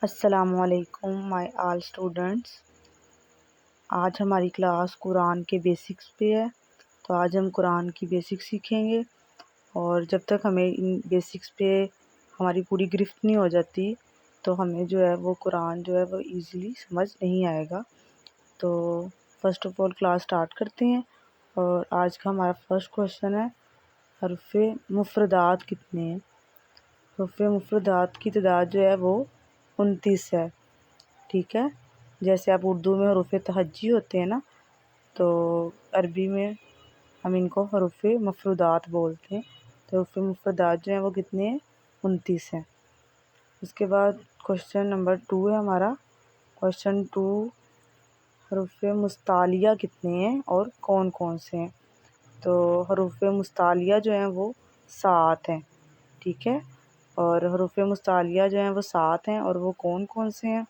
السلام علیکم مائی all students. آج ہماری کلاس قرآن کے بیسکس پہ ہے، تو آج ہم قرآن کی بیسکس سیکھیں گے، اور جب تک ہمیں ان بیسکس پہ ہماری پوری گرفت نہیں ہو جاتی تو ہمیں جو ہے وہ قرآن جو ہے وہ ایزیلی سمجھ نہیں آئے گا۔ تو first of all class start کرتے ہیں، اور آج کا ہمارا فرسٹ کویشچن ہے حروف مفردات کتنے ہیں۔ حروف مفردات کی تعداد جو ہے وہ 29 ہے، ٹھیک ہے۔ جیسے آپ اردو میں حروف تہجی ہوتے ہیں نا، تو عربی میں ہم ان کو حروف مفردات بولتے ہیں۔ تو حروف مفردات جو ہیں وہ کتنے ہیں؟ 29 ہیں۔ اس کے بعد کویشچن نمبر 2 ہے ہمارا۔ کویشچن 2، حروف مستعلیہ کتنے ہیں اور کون کون سے ہیں؟ تو حروف مستعلیہ جو ہیں وہ 7 ہیں، ٹھیک ہے۔ اور حروف مستعلیہ جو ہیں وہ 7 ہیں، اور وہ کون کون سے ہیں؟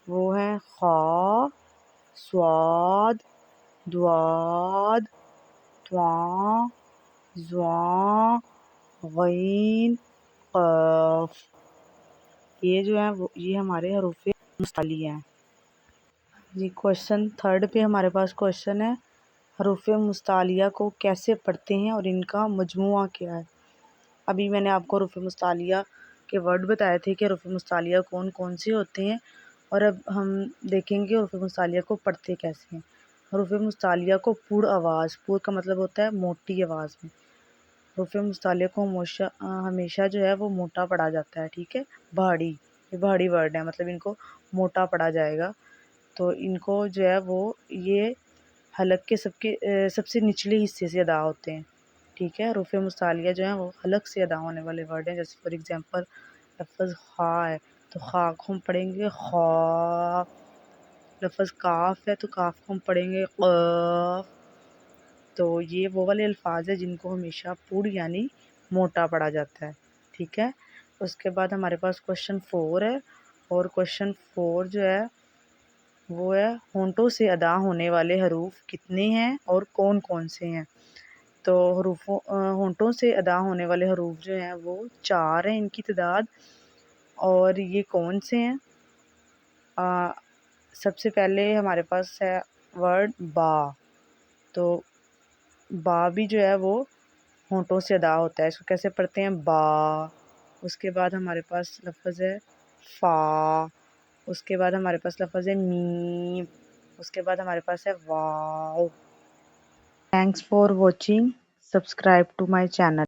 وہ ہیں خا، صاد، ضاد، طاء، ظاء، غین، قاف۔ یہ جو ہیں یہ ہمارے حروف مستعلیہ ہیں جی۔ کویشچن 3 پہ ہمارے پاس کویشچن ہے حروف مستعلیہ کو کیسے پڑھتے ہیں اور ان کا مجموعہ کیا ہے۔ ابھی میں نے آپ کو حروف مستعلیہ کے ورڈ بتائے تھے کہ حروف مستعلیہ کون کون سے ہوتے ہیں، اور اب ہم دیکھیں گے حروف مستعلیہ کو پڑھتے کیسے ہیں۔ حروف مستعلیہ کو پر آواز، پر کا مطلب ہوتا ہے موٹی آواز میں، حروف مستعلیہ کو ہمیشہ جو ہے وہ موٹا پڑھا جاتا ہے، ٹھیک ہے۔ بھاڑی، یہ بھاڑی ورڈ ہے، مطلب ان کو موٹا پڑھا جائے گا۔ تو ان کو جو ہے وہ یہ حلق کے سب سے نچلے حصے سے ادا ہوتے ہیں، ٹھیک ہے۔ حروف مستعلیہ جو ہیں وہ حلق سے ادا ہونے والے ورڈ ہیں۔ جیسے فار ایگزامپل لفظ خا ہے تو خا کو ہم پڑھیں گے خا۔ لفظ کاف ہے تو کاف کو ہم پڑھیں گے قاف۔ تو یہ وہ والے الفاظ ہیں جن کو ہمیشہ پر یعنی موٹا پڑھا جاتا ہے، ٹھیک ہے۔ اس کے بعد ہمارے پاس کویشچن 4 ہے، اور کویشچن 4 جو ہے وہ ہے ہونٹوں سے ادا ہونے والے حروف کتنے ہیں اور کون کون سے ہیں۔ تو ہونٹوں سے ادا ہونے والے حروف جو ہیں وہ 4 ہیں ان کی تعداد، اور یہ کون سے ہیں؟ سب سے پہلے ہمارے پاس ہے ورڈ با۔ تو با بھی جو ہے وہ ہونٹوں سے ادا ہوتا ہے، اس کو کیسے پڑھتے ہیں؟ با۔ اس کے بعد ہمارے پاس لفظ ہے فا۔ اس کے بعد ہمارے پاس لفظ ہے میم۔ اس کے بعد ہمارے پاس ہے wow. Thanks for watching, subscribe to my channel.